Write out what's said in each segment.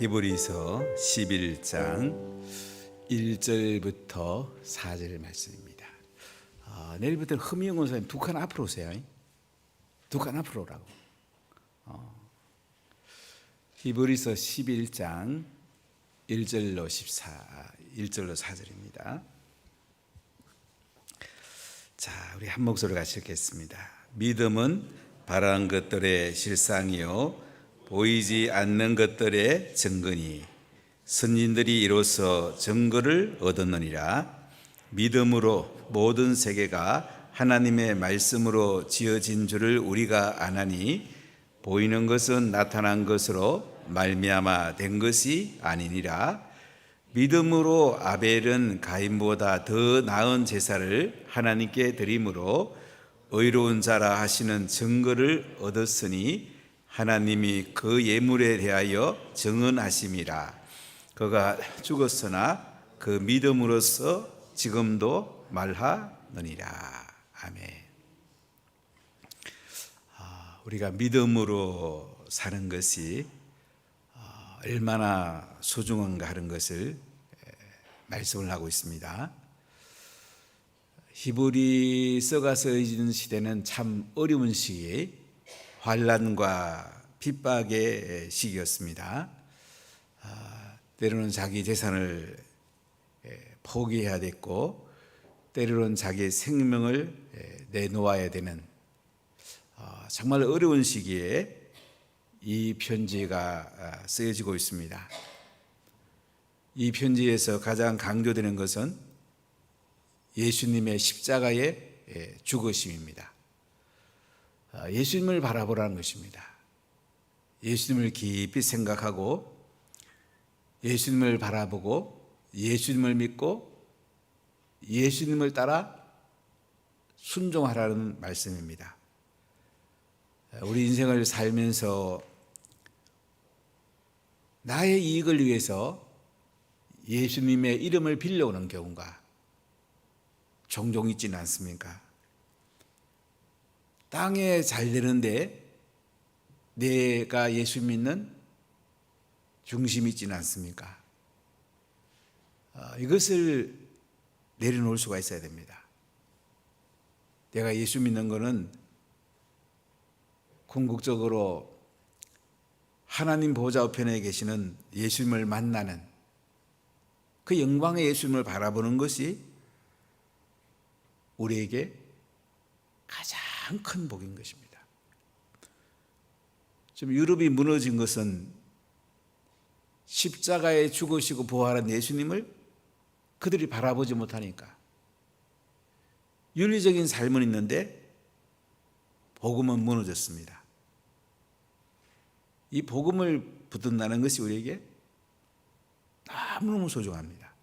히브리서 11장 1절부터 4절 말씀입니다. 내일부터 허미영 원사님 두 칸 앞으로 오세요. 두 칸 앞으로 오라고. 히브리서 11장 1절로 4절입니다. 자, 우리 한 목소리로 같이 읽겠습니다. 믿음은 바라는 것들의 실상이요 보이지 않는 것들의 증거니 선진들이 이로써 증거를 얻었느니라. 믿음으로 모든 세계가 하나님의 말씀으로 지어진 줄을 우리가 아나니 보이는 것은 나타난 것으로 말미암아 된 것이 아니니라. 믿음으로 아벨은 가인보다 더 나은 제사를 하나님께 드림으로 의로운 자라 하시는 증거를 얻었으니 하나님이 그 예물에 대하여 증언하심이라. 그가 죽었으나 그 믿음으로써 지금도 말하느니라. 아멘. 우리가 믿음으로 사는 것이 얼마나 소중한가 하는 것을 말씀을 하고 있습니다. 히브리서가 쓰여진 시대는 참 어려운 시기에 환난과 핍박의 시기였습니다. 때로는 자기 재산을 포기해야 됐고 때로는 자기의 생명을 내놓아야 되는 정말 어려운 시기에 이 편지가 쓰여지고 있습니다. 이 편지에서 가장 강조되는 것은 예수님의 십자가의 죽으심입니다. 예수님을 바라보라는 것입니다. 예수님을 깊이 생각하고 예수님을 바라보고 예수님을 믿고 예수님을 따라 순종하라는 말씀입니다. 우리 인생을 살면서 나의 이익을 위해서 예수님의 이름을 빌려오는 경우가 종종 있지는 않습니까? 땅에 잘 되는데 내가 예수 믿는 중심이 있지는 않습니까? 이것을 내려놓을 수가 있어야 됩니다. 내가 예수 믿는 것은 궁극적으로 하나님 보좌 우편에 계시는 예수님을 만나는 그 영광의 예수님을 바라보는 것이 우리에게 가장 큰 복인 것입니다. 지금 유럽이 무너진 것은 십자가에 죽으시고 부활한 예수님을 그들이 바라보지 못하니까. 윤리적인 삶은 있는데 복음은 무너졌습니다. 이 복음을 붙든다는 것이 우리에게 너무너무 소중합니다.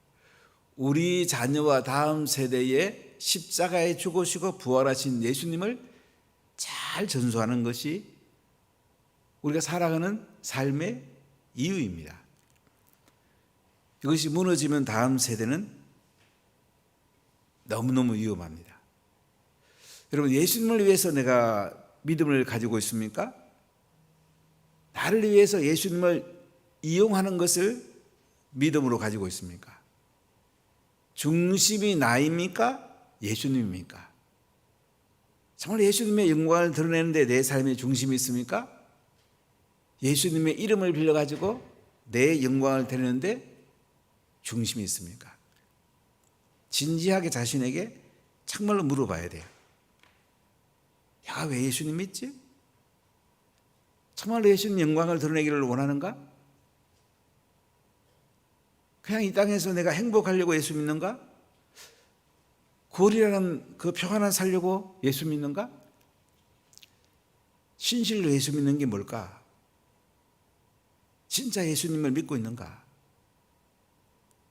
우리 자녀와 다음 세대에 십자가에 죽으시고 부활하신 예수님을 잘 전수하는 것이 우리가 살아가는 삶의 이유입니다. 이것이 무너지면 다음 세대는 너무너무 위험합니다. 여러분, 예수님을 위해서 내가 믿음을 가지고 있습니까? 나를 위해서 예수님을 이용하는 것을 믿음으로 가지고 있습니까? 중심이 나입니까? 예수님입니까? 정말 예수님의 영광을 드러내는데 내 삶의 중심이 있습니까? 예수님의 이름을 빌려가지고 내 영광을 드러내는데 중심이 있습니까? 진지하게 자신에게 정말로 물어봐야 돼요. 내가 왜 예수님 믿지? 정말로 예수님 영광을 드러내기를 원하는가? 그냥 이 땅에서 내가 행복하려고 예수 믿는가? 구원이라는 그 평안을 살려고 예수 믿는가? 진실로 예수 믿는 게 뭘까? 진짜 예수님을 믿고 있는가?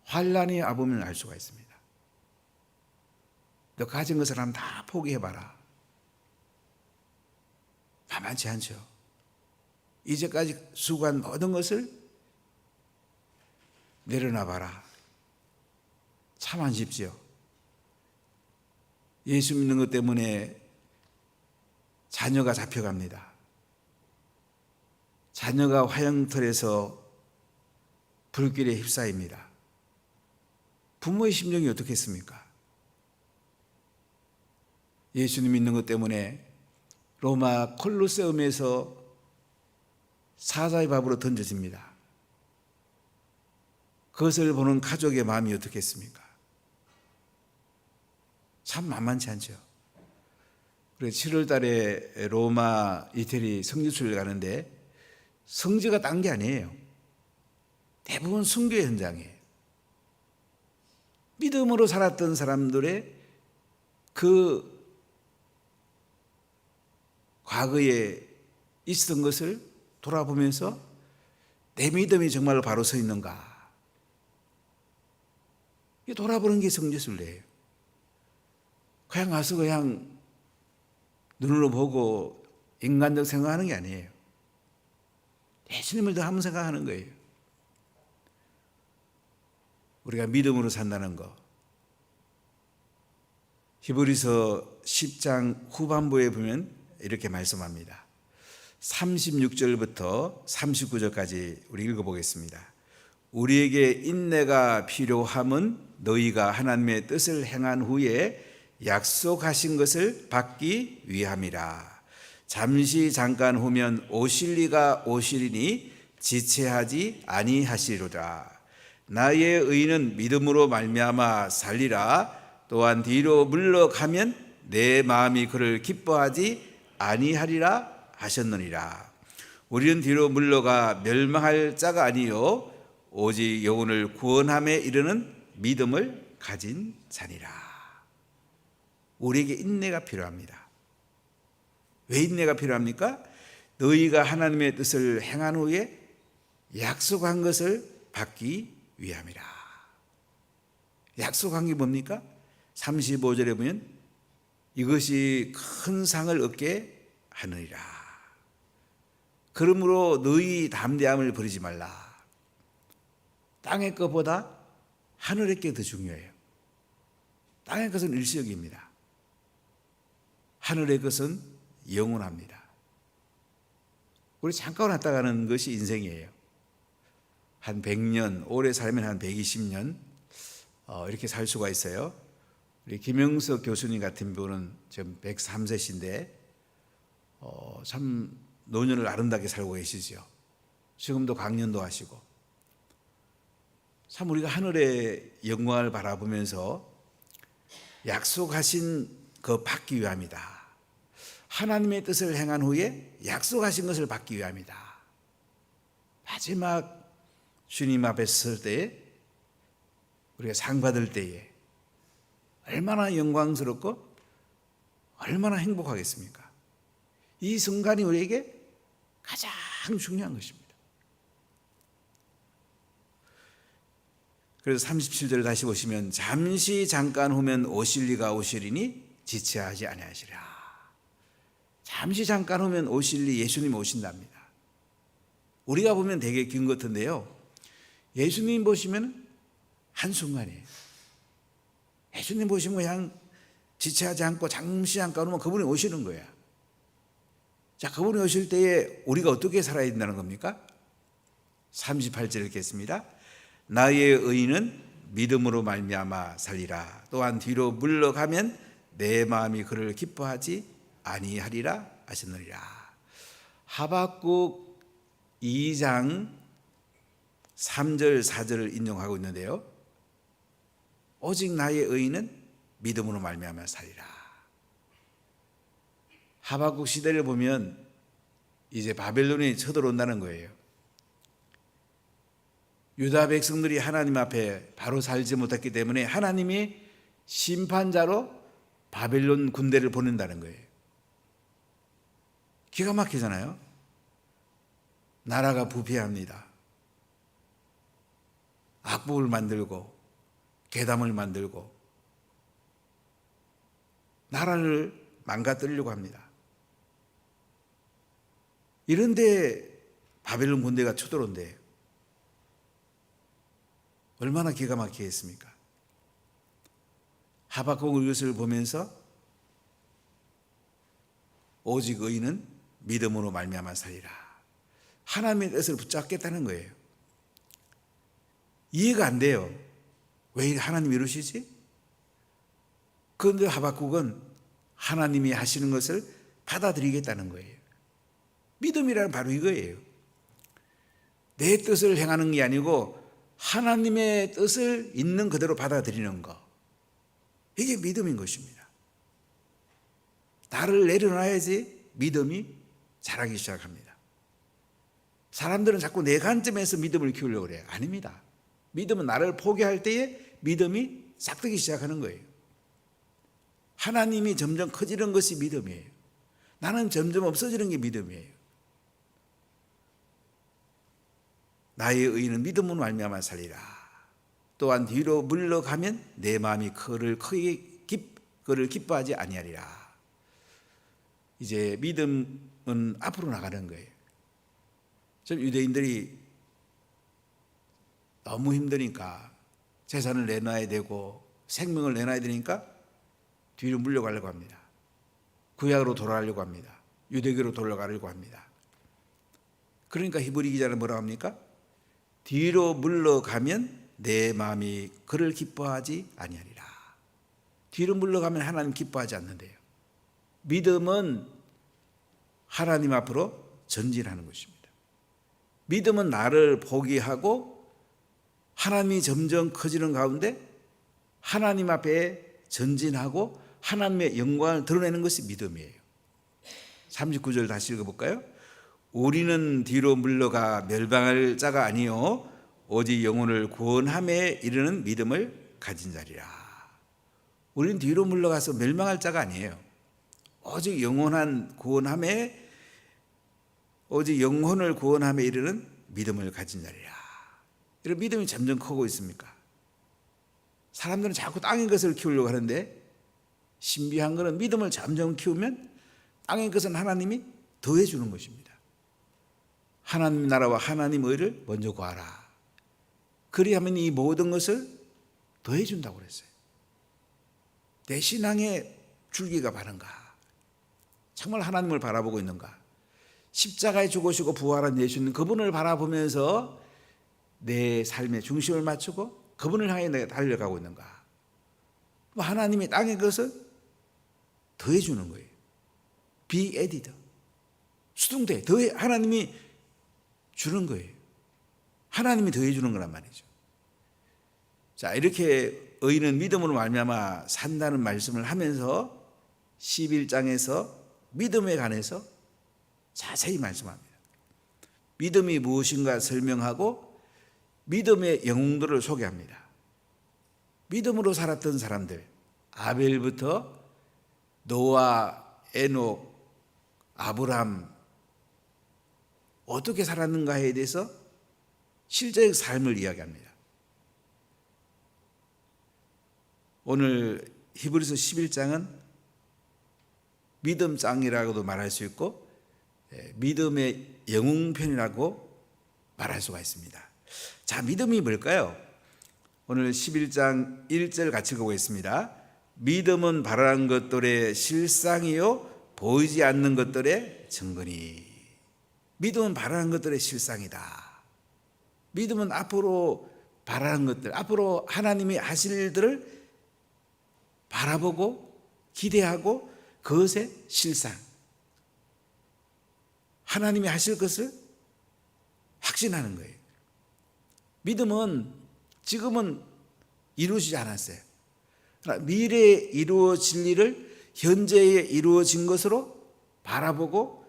환난이 와보면 알 수가 있습니다. 너 가진 것을 한번 다 포기해봐라. 만만치 않죠. 이제까지 수고한 모든 것을 내려놔봐라. 참 안 쉽지요. 예수 믿는 것 때문에 자녀가 잡혀갑니다. 자녀가 화영털에서 불길에 휩싸입니다. 부모의 심정이 어떻겠습니까? 예수님 믿는 것 때문에 로마 콜로세움에서 사자의 밥으로 던져집니다. 그것을 보는 가족의 마음이 어떻겠습니까? 참 만만치 않죠. 그래서 7월 달에 로마 이태리 성지순례를 가는데 성지가 딴 게 아니에요. 대부분 순교 현장이에요. 믿음으로 살았던 사람들의 그 과거에 있었던 것을 돌아보면서 내 믿음이 정말로 바로 서 있는가? 돌아보는 게 성지순례예요. 그냥 가서 그냥 눈으로 보고 인간적 생각하는 게 아니에요. 예수님을 더 한번 생각하는 거예요. 우리가 믿음으로 산다는 거. 히브리서 10장 후반부에 보면 이렇게 말씀합니다. 36절부터 39절까지 우리 읽어보겠습니다. 우리에게 인내가 필요함은 너희가 하나님의 뜻을 행한 후에 약속하신 것을 받기 위함이라. 잠시 잠깐 후면 오실 이가 오시리니 지체하지 아니하시리로다. 나의 의는 믿음으로 말미암아 살리라. 또한 뒤로 물러가면 내 마음이 그를 기뻐하지 아니하리라 하셨느니라. 우리는 뒤로 물러가 멸망할 자가 아니요 오직 영혼을 구원함에 이르는 믿음을 가진 자니라. 우리에게 인내가 필요합니다. 왜 인내가 필요합니까? 너희가 하나님의 뜻을 행한 후에 약속한 것을 받기 위함이라. 약속한 게 뭡니까? 35절에 보면 이것이 큰 상을 얻게 하느니라. 그러므로 너희 담대함을 버리지 말라. 땅의 것보다 하늘의 게 더 중요해요. 땅의 것은 일시적입니다. 하늘의 것은 영원합니다. 우리 잠깐 왔다 가는 것이 인생이에요. 한 100년, 오래 살면 한 120년 이렇게 살 수가 있어요. 우리 김영석 교수님 같은 분은 지금 103세신데 참 노년을 아름답게 살고 계시죠. 지금도 강연도 하시고. 참 우리가 하늘의 영광을 바라보면서 약속하신 그 받기 위함이다. 하나님의 뜻을 행한 후에 약속하신 것을 받기 위함이다. 마지막 주님 앞에 설 때에 우리가 상 받을 때에 얼마나 영광스럽고 얼마나 행복하겠습니까? 이 순간이 우리에게 가장 중요한 것입니다. 그래서 37절을 다시 보시면 잠시 잠깐 후면 오실 이가 오시리니 지체하지 아니하시리라. 잠시 잠깐 후면 오실 이, 예수님 오신답니다. 우리가 보면 되게 긴 것 같은데요, 예수님 보시면 한순간이에요. 예수님 보시면 그냥 지체하지 않고 잠시 잠깐 후면 그분이 오시는 거야. 자, 그분이 오실 때에 우리가 어떻게 살아야 된다는 겁니까? 38절 읽겠습니다. 나의 의인은 믿음으로 말미암아 살리라. 또한 뒤로 물러가면 내 마음이 그를 기뻐하지 아니하리라 하셨느니라. 하박국 2장 3절 4절을 인용하고 있는데요, 오직 나의 의인은 믿음으로 말미암아 살리라. 하박국 시대를 보면 이제 바벨론이 쳐들어온다는 거예요. 유다 백성들이 하나님 앞에 바로 살지 못했기 때문에 하나님이 심판자로 바벨론 군대를 보낸다는 거예요. 기가 막히잖아요. 나라가 부패합니다. 악법을 만들고 괴담을 만들고 나라를 망가뜨리려고 합니다. 이런데 바벨론 군대가 쳐들어온대요. 얼마나 기가 막히겠습니까? 하박국 이것을 보면서 오직 의인은 믿음으로 말미암아 살리라. 하나님의 뜻을 붙잡겠다는 거예요. 이해가 안 돼요. 왜 하나님이 이러시지? 그런데 하박국은 하나님이 하시는 것을 받아들이겠다는 거예요. 믿음이란 바로 이거예요. 내 뜻을 행하는 게 아니고 하나님의 뜻을 있는 그대로 받아들이는 것. 이게 믿음인 것입니다. 나를 내려놔야지 믿음이 자라기 시작합니다. 사람들은 자꾸 내 관점에서 믿음을 키우려고 그래요. 아닙니다. 믿음은 나를 포기할 때에 믿음이 싹트기 시작하는 거예요. 하나님이 점점 커지는 것이 믿음이에요. 나는 점점 없어지는 게 믿음이에요. 나의 의는 믿음으로 말미암아 살리라. 또한 뒤로 물러가면 내 마음이 그를 기뻐하지 아니하리라. 이제 믿음은 앞으로 나가는 거예요. 좀 유대인들이 너무 힘드니까 재산을 내놔야 되고 생명을 내놔야 되니까 뒤로 물러가려고 합니다. 구약으로 돌아가려고 합니다. 유대교로 돌아가려고 합니다. 그러니까 히브리 기자는 뭐라고 합니까? 뒤로 물러가면 내 마음이 그를 기뻐하지 아니하리라. 뒤로 물러가면 하나님 기뻐하지 않는데요. 믿음은 하나님 앞으로 전진하는 것입니다. 믿음은 나를 포기하고 하나님이 점점 커지는 가운데 하나님 앞에 전진하고 하나님의 영광을 드러내는 것이 믿음이에요. 39절 다시 읽어볼까요? 우리는 뒤로 물러가 멸망할 자가 아니요 오직 영혼을 구원함에 이르는 믿음을 가진 자리라. 우리는 뒤로 물러가서 멸망할 자가 아니에요. 오직 영원한 구원함에 오직 영혼을 구원함에 이르는 믿음을 가진 자리라. 이런 믿음이 점점 크고 있습니까? 사람들은 자꾸 땅의 것을 키우려고 하는데 신비한 것은 믿음을 점점 키우면 땅의 것은 하나님이 더해 주는 것입니다. 하나님 나라와 하나님 의를 먼저 구하라. 그리하면 이 모든 것을 더해 준다고 그랬어요. 내 신앙의 줄기가 바른가? 정말 하나님을 바라보고 있는가? 십자가에 죽으시고 부활한 예수님 그분을 바라보면서 내 삶의 중심을 맞추고 그분을 향해 내가 달려가고 있는가? 하나님이 땅의 것을 더해 주는 거예요. be added. 수동태 더해 하나님이 주는 거예요. 하나님이 더해 주는 거란 말이죠. 자, 이렇게 의인은 믿음으로 말미암아 산다는 말씀을 하면서 11장에서 믿음에 관해서 자세히 말씀합니다. 믿음이 무엇인가 설명하고 믿음의 영웅들을 소개합니다. 믿음으로 살았던 사람들, 아벨부터 노아, 에녹, 아브람 어떻게 살았는가에 대해서 실제의 삶을 이야기합니다. 오늘 히브리서 11장은 믿음장이라고도 말할 수 있고 믿음의 영웅편이라고 말할 수가 있습니다. 자, 믿음이 뭘까요? 오늘 11장 1절 같이 읽어보겠습니다. 믿음은 바라는 것들의 실상이요 보이지 않는 것들의 증거니. 믿음은 바라는 것들의 실상이다. 믿음은 앞으로 바라는 것들, 앞으로 하나님이 하실 일들을 바라보고 기대하고 그것의 실상, 하나님이 하실 것을 확신하는 거예요. 믿음은 지금은 이루어지지 않았어요. 미래에 이루어질 일을 현재에 이루어진 것으로 바라보고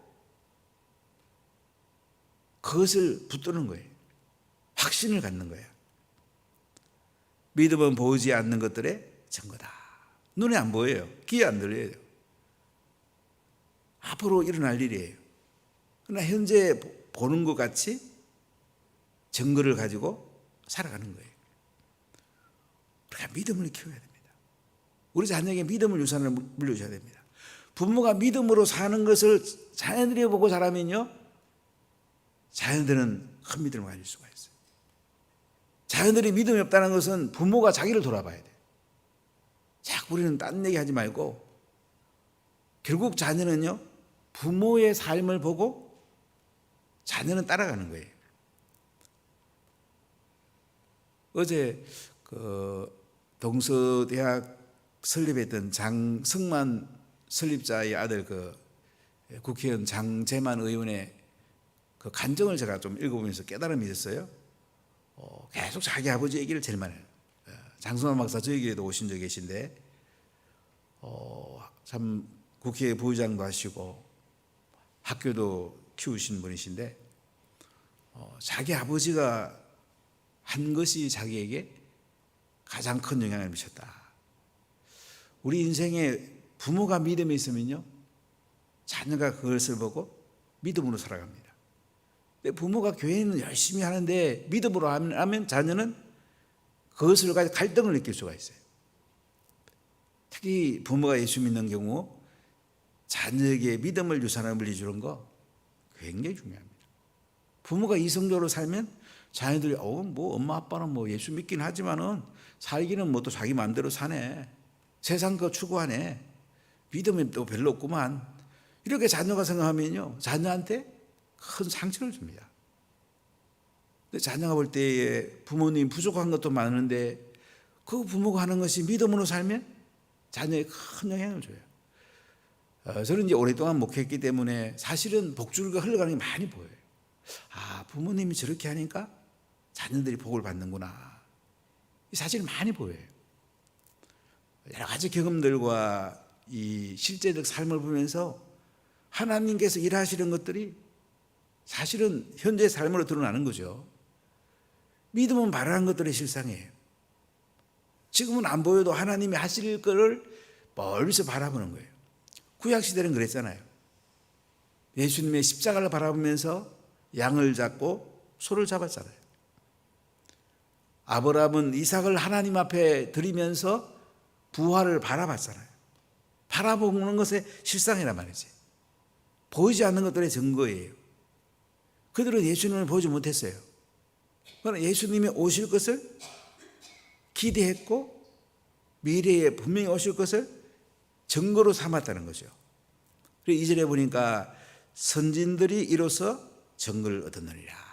그것을 붙드는 거예요. 확신을 갖는 거예요. 믿음은 보이지 않는 것들의 증거다. 눈에 안 보여요. 귀에 안 들려요. 앞으로 일어날 일이에요. 그러나 현재 보는 것 같이 증거를 가지고 살아가는 거예요. 우리가 믿음을 키워야 됩니다. 우리 자녀에게 믿음을 유산을 물려줘야 됩니다. 부모가 믿음으로 사는 것을 자녀들이 보고 자라면요, 자녀들은 큰 믿음을 가질 수가 있어요. 자녀들이 믿음이 없다는 것은 부모가 자기를 돌아봐야 돼요. 자꾸 우리는 딴 얘기 하지 말고 결국 자녀는요, 부모의 삶을 보고 자녀는 따라가는 거예요. 어제 동서대학 설립했던 장성만 설립자의 아들 국회의원 장재만 의원의 간증을 제가 좀 읽어보면서 깨달음이 있었어요. 계속 자기 아버지 얘기를 제일 많이 해요. 장성만 박사 저에게도 오신 적이 계신데 참 국회 부의장도 하시고 학교도 키우신 분이신데 자기 아버지가 한 것이 자기에게 가장 큰 영향을 미쳤다. 우리 인생에 부모가 믿음이 있으면요, 자녀가 그것을 보고 믿음으로 살아갑니다. 근데 부모가 교회는 열심히 하는데 믿음으로 하면 자녀는 그것을 가지고 갈등을 느낄 수가 있어요. 특히 부모가 예수 믿는 경우 자녀에게 믿음을 유산을 물려주는 거 굉장히 중요합니다. 부모가 이성적으로 살면 자녀들이 뭐 엄마 아빠는 뭐 예수 믿긴 하지만은 살기는 뭐 또 자기 마음대로 사네, 세상 거 추구하네, 믿음이 또 별로 없구만, 이렇게 자녀가 생각하면요, 자녀한테 큰 상처를 줍니다. 근데 자녀가 볼 때에 부모님 부족한 것도 많은데 그 부모가 하는 것이 믿음으로 살면 자녀에 큰 영향을 줘요. 저는 이제 오랫동안 목회했기 때문에 사실은 복줄과 흘러가는 게 많이 보여요. 부모님이 저렇게 하니까 자녀들이 복을 받는구나, 사실 많이 보여요. 여러 가지 경험들과 이 실제적 삶을 보면서 하나님께서 일하시는 것들이 사실은 현재의 삶으로 드러나는 거죠. 믿음은 바라는 것들의 실상이에요. 지금은 안 보여도 하나님이 하실 것을 멀리서 바라보는 거예요. 구약시대는 그랬잖아요. 예수님의 십자가를 바라보면서 양을 잡고 소를 잡았잖아요. 아브라함은 이삭을 하나님 앞에 드리면서 부활을 바라봤잖아요. 바라보는 것의 실상이란 말이지. 보이지 않는 것들의 증거예요. 그들은 예수님을 보지 못했어요. 그러나 예수님이 오실 것을 기대했고 미래에 분명히 오실 것을 증거로 삼았다는 거죠. 그리고 2절에 보니까 선진들이 이로써 증거를 얻었느니라.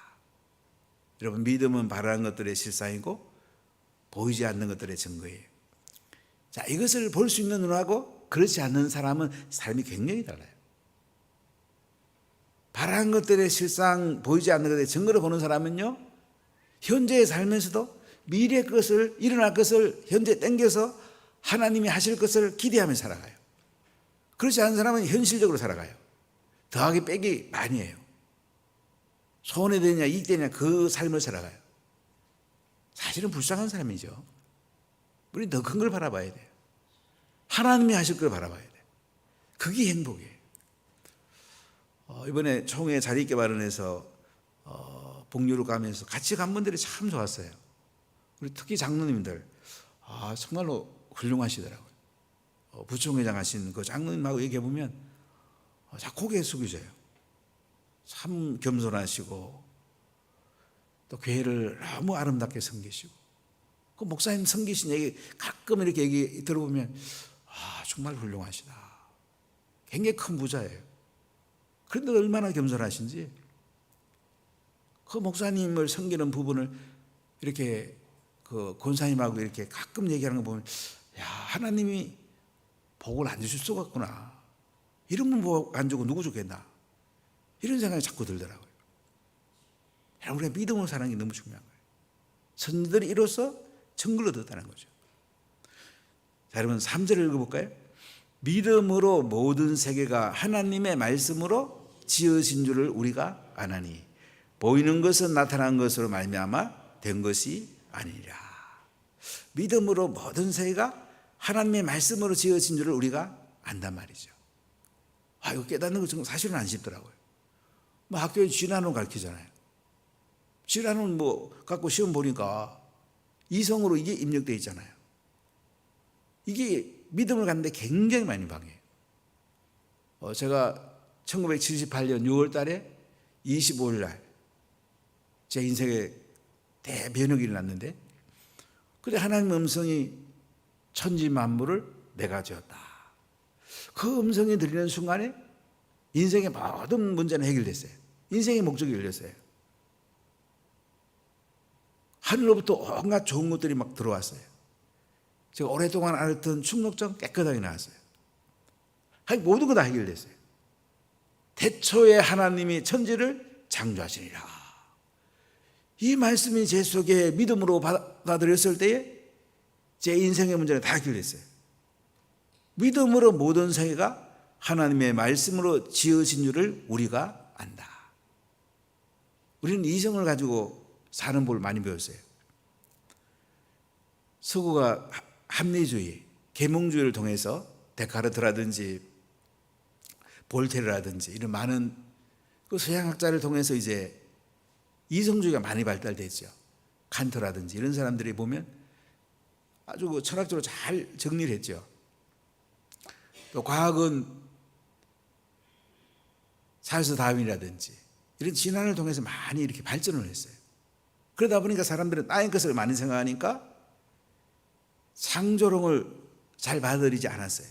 여러분, 믿음은 바라는 것들의 실상이고 보이지 않는 것들의 증거예요. 자, 이것을 볼 수 있는 눈하고 그렇지 않는 사람은 삶이 굉장히 달라요. 바라는 것들의 실상, 보이지 않는 것들의 증거를 보는 사람은요, 현재에 살면서도 미래의 것을, 일어날 것을 현재 땡겨서 하나님이 하실 것을 기대하며 살아가요. 그렇지 않은 사람은 현실적으로 살아가요. 더하기 빼기 많이 해요. 손해되냐 이익되냐 그 삶을 살아가요. 사실은 불쌍한 사람이죠. 우리 더 큰 걸 바라봐야 돼요. 하나님이 하실 걸 바라봐야 돼요. 그게 행복이에요. 이번에 총회 자리 있게 마련해서 복류를 가면서 같이 간 분들이 참 좋았어요. 우리 특히 장로님들 정말로 훌륭하시더라고요. 부총회장 하신 그 장로님하고 얘기해 보면 고개 숙이셔요. 참 겸손하시고 또 교회를 너무 아름답게 섬기시고, 그 목사님 섬기신 얘기 가끔 이렇게 얘기 들어보면 정말 훌륭하시다. 굉장히 큰 부자예요. 그런데 얼마나 겸손하신지, 그 목사님을 섬기는 부분을 이렇게 그 권사님하고 이렇게 가끔 얘기하는 거 보면 하나님이 복을 안 주실 수가 없구나. 이런 분 복 안 주고 누구 주겠나, 이런 생각이 자꾸 들더라고요. 우리가 믿음으로 사는 게 너무 중요한 거예요. 선지들이 이로써 증거를 얻었다는 거죠. 자, 여러분 3절을 읽어볼까요? 믿음으로 모든 세계가 하나님의 말씀으로 지어진 줄을 우리가 아나니 보이는 것은 나타난 것으로 말미암아 된 것이 아니라. 믿음으로 모든 세계가 하나님의 말씀으로 지어진 줄을 우리가 안단 말이죠. 이거 깨닫는 거 사실은 안 쉽더라고요. 학교에 진화론 가르치잖아요. 진화론 갖고 시험 보니까 이성으로 이게 입력되어 있잖아요. 이게 믿음을 갖는데 굉장히 많이 방해해요. 제가 1978년 6월 달에 25일 날 제 인생에 대변혁이 일어났는데, 그때 하나님의 음성이 천지 만물을 내가 지었다. 그 음성이 들리는 순간에 인생의 모든 문제는 해결됐어요. 인생의 목적이 열렸어요. 하늘로부터 온갖 좋은 것들이 막 들어왔어요. 제가 오랫동안 앓던 충농증 깨끗하게 나왔어요. 모든 거 다 해결됐어요. 태초에 하나님이 천지를 창조하시니라. 이 말씀이 제 속에 믿음으로 받아들였을 때에 제 인생의 문제는 다 해결됐어요. 믿음으로 모든 세계가 하나님의 말씀으로 지어진 줄을 우리가 안다. 우리는 이성을 가지고 사는 법을 많이 배웠어요. 서구가 합리주의, 계몽주의를 통해서 데카르트라든지 볼테르라든지 이런 많은 그 서양학자를 통해서 이제 이성주의가 많이 발달됐죠. 칸트라든지 이런 사람들이 보면 아주 그 철학적으로 잘 정리를 했죠. 또 과학은 찰스 다윈이라든지 이런 진화를 통해서 많이 이렇게 발전을 했어요. 그러다 보니까 사람들은 땅의 것을 많이 생각하니까 창조론을 잘 받아들이지 않았어요.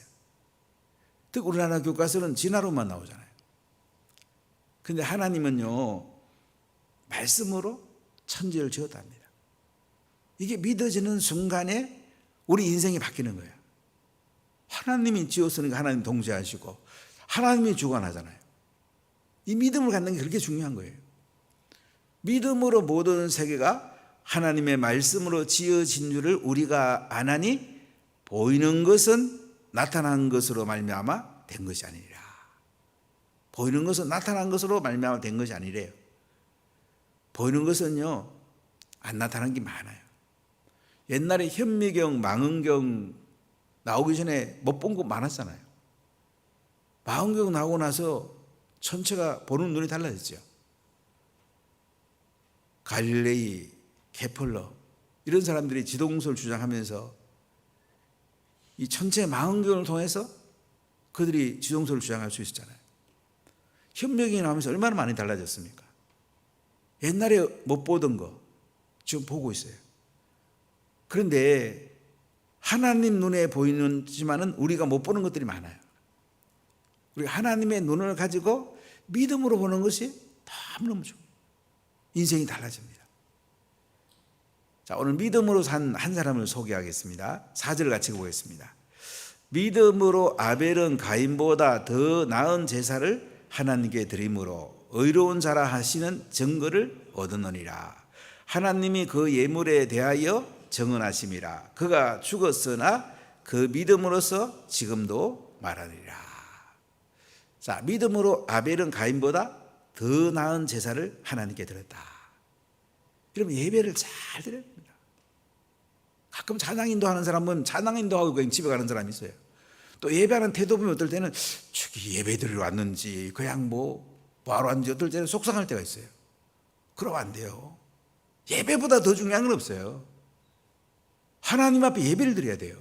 특히 우리나라 교과서는 진화론만 나오잖아요. 그런데 하나님은요, 말씀으로 천지를 지었답니다. 이게 믿어지는 순간에 우리 인생이 바뀌는 거예요. 하나님이 지었으니까 하나님 동재하시고 하나님이 주관하잖아요. 이 믿음을 갖는 게 그렇게 중요한 거예요. 믿음으로 모든 세계가 하나님의 말씀으로 지어진 줄을 우리가 아나니 보이는 것은 나타난 것으로 말미암아 된 것이 아니라. 보이는 것은 나타난 것으로 말미암아 된 것이 아니래요. 보이는 것은요, 안 나타난 게 많아요. 옛날에 현미경, 망원경 나오기 전에 못 본 거 많았잖아요. 망원경 나오고 나서 천체가 보는 눈이 달라졌죠. 갈릴레이, 케플러 이런 사람들이 지동설을 주장하면서 이 천체 망원경을 통해서 그들이 지동설을 주장할 수 있었잖아요. 현미경이 나오면서 얼마나 많이 달라졌습니까? 옛날에 못 보던 거 지금 보고 있어요. 그런데 하나님 눈에 보이지만은 우리가 못 보는 것들이 많아요. 우리가 하나님의 눈을 가지고 믿음으로 보는 것이 너무너무 중요해요. 인생이 달라집니다. 자, 오늘 믿음으로 산 한 사람을 소개하겠습니다. 4절 같이 보겠습니다. 믿음으로 아벨은 가인보다 더 나은 제사를 하나님께 드림으로 의로운 자라 하시는 증거를 얻으느니라. 하나님이 그 예물에 대하여 정언하심이라. 그가 죽었으나 그 믿음으로서 지금도 말하리라. 자, 믿음으로 아벨은 가인보다 더 나은 제사를 하나님께 드렸다. 그러면 예배를 잘 드려야 됩니다. 가끔 찬양 인도하는 사람은 찬양 인도하고 그냥 집에 가는 사람이 있어요. 또 예배하는 태도 보면 어떨 때는 저기 예배 드리러 왔는지 그냥 뭐하러 왔는지 어떨 때는 속상할 때가 있어요. 그러면 안 돼요. 예배보다 더 중요한 건 없어요. 하나님 앞에 예배를 드려야 돼요.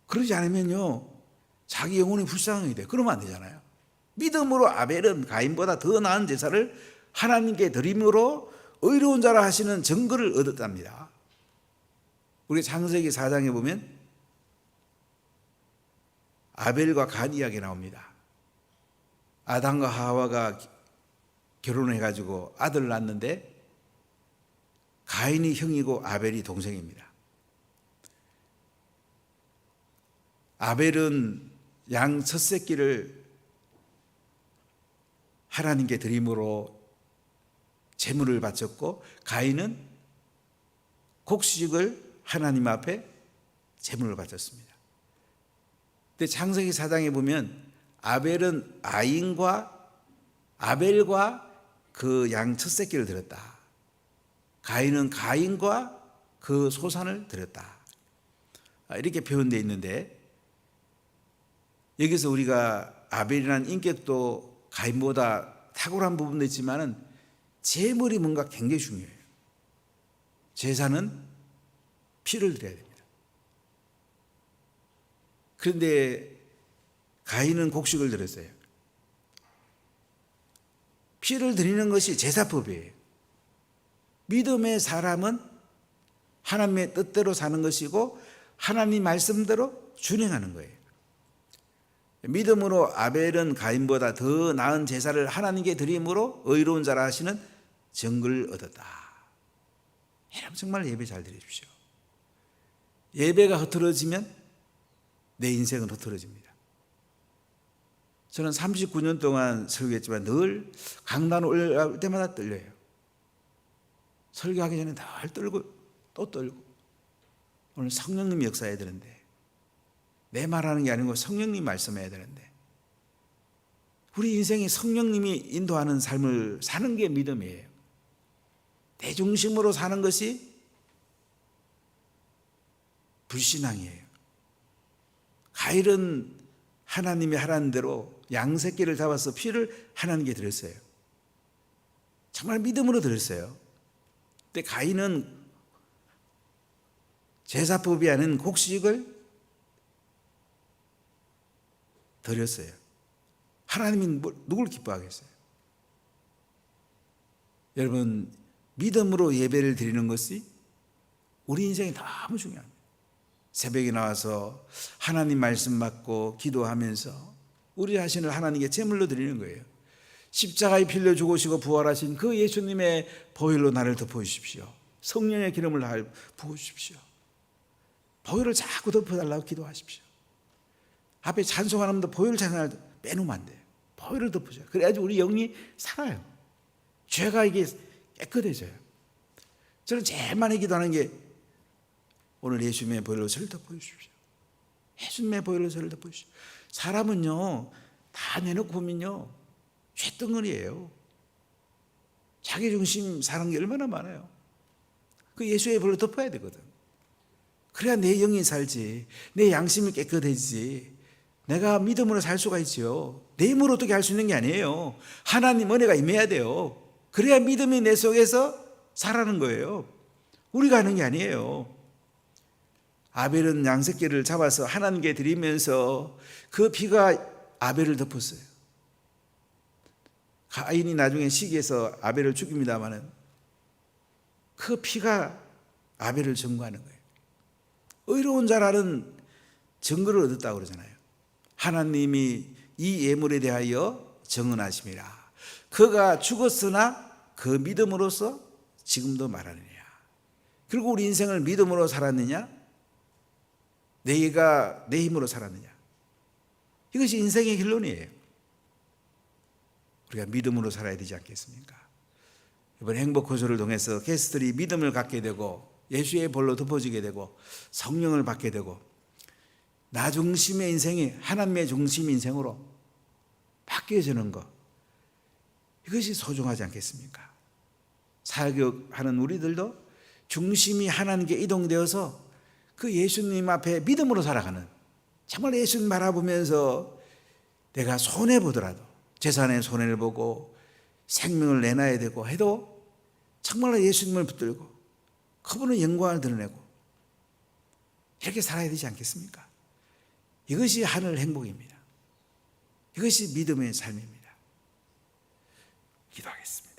그러지 않으면요, 자기 영혼이 불쌍하게 돼요. 그러면 안 되잖아요. 믿음으로 아벨은 가인보다 더 나은 제사를 하나님께 드림으로 의로운 자라 하시는 증거를 얻었답니다. 우리 창세기 4장에 보면 아벨과 간 이야기 나옵니다. 아담과 하와가 결혼해가지고 아들을 낳았는데 가인이 형이고 아벨이 동생입니다. 아벨은 양 첫 새끼를 하나님께 드림으로 제물을 바쳤고 가인은 곡식을 하나님 앞에 제물을 바쳤습니다. 근데 창세기 4장에 보면 아벨은 아벨과 그 양 첫 새끼를 드렸다. 가인은 가인과 그 소산을 드렸다. 이렇게 표현되어 있는데 여기서 우리가 아벨이라는 인격도 가인보다 탁월한 부분도 있지만은 제물이 뭔가 굉장히 중요해요. 제사는 피를 드려야 됩니다. 그런데 가인은 곡식을 드렸어요. 피를 드리는 것이 제사법이에요. 믿음의 사람은 하나님의 뜻대로 사는 것이고 하나님 말씀대로 준행하는 거예요. 믿음으로 아벨은 가인보다 더 나은 제사를 하나님께 드림으로 의로운 자라 하시는 증거를 얻었다. 여러분 정말 예배 잘 드려주십시오. 예배가 흐트러지면 내 인생은 흐트러집니다. 저는 39년 동안 설교했지만 늘 강단 올라올 때마다 떨려요. 설교하기 전에 늘 떨고 또 떨고. 오늘 성령님이 역사해야 되는데, 내 말하는 게 아니고 성령님 말씀해야 되는데, 우리 인생이 성령님이 인도하는 삶을 사는 게 믿음이에요. 내 중심으로 사는 것이 불신앙이에요. 가일은 하나님이 하라는 대로 양새끼를 잡아서 피를 하나님께 드렸어요. 정말 믿음으로 드렸어요. 근데 가인은 제사법이 아닌 곡식을 드렸어요. 하나님이 누굴 기뻐하겠어요? 여러분, 믿음으로 예배를 드리는 것이 우리 인생이 너무 중요합니다. 새벽에 나와서 하나님 말씀 받고 기도하면서 우리 자신을 하나님께 제물로 드리는 거예요. 십자가에 필려 죽으시고 부활하신 그 예수님의 보혈로 나를 덮어주십시오. 성령의 기름을 부어주십시오. 보혈을 자꾸 덮어달라고 기도하십시오. 앞에 찬송하는 분도 보혈 찬송할 때 빼놓으면 안 돼요. 보혈을 덮으셔요. 그래야지 우리 영이 살아요. 죄가 이게 깨끗해져요. 저는 제일 많이 기도하는 게 오늘 예수님의 보혈로 저를 덮어주십시오. 예수님의 보혈로 저를 덮어주십시오. 사람은요, 다 내놓고 보면요, 쇳덩어리예요. 자기중심 사는 게 얼마나 많아요. 그 예수의 보혈로 덮어야 되거든. 그래야 내 영이 살지, 내 양심이 깨끗해지지, 내가 믿음으로 살 수가 있지요. 내 힘으로 어떻게 할 수 있는 게 아니에요. 하나님 은혜가 임해야 돼요. 그래야 믿음이 내 속에서 살아는 거예요. 우리가 하는 게 아니에요. 아벨은 양새끼를 잡아서 하나님께 드리면서 그 피가 아벨을 덮었어요. 가인이 나중에 시기해서 아벨을 죽입니다마는 그 피가 아벨을 증거하는 거예요. 의로운 자라는 증거를 얻었다고 그러잖아요. 하나님이 이 예물에 대하여 정언하심이라. 그가 죽었으나 그 믿음으로써 지금도 말하느냐. 그리고 우리 인생을 믿음으로 살았느냐, 내가 내 힘으로 살았느냐. 이것이 인생의 결론이에요. 우리가 믿음으로 살아야 되지 않겠습니까? 이번 행복호소를 통해서 게스트들이 믿음을 갖게 되고 예수의 볼로 덮어지게 되고 성령을 받게 되고 나 중심의 인생이 하나님의 중심 인생으로 바뀌어지는 것, 이것이 소중하지 않겠습니까? 사역하는 우리들도 중심이 하나님께 이동되어서 그 예수님 앞에 믿음으로 살아가는, 정말 예수님 바라보면서 내가 손해보더라도 재산에 손해를 보고 생명을 내놔야 되고 해도 정말로 예수님을 붙들고 그분의 영광을 드러내고 이렇게 살아야 되지 않겠습니까? 이것이 하늘 행복입니다. 이것이 믿음의 삶입니다. 기도하겠습니다.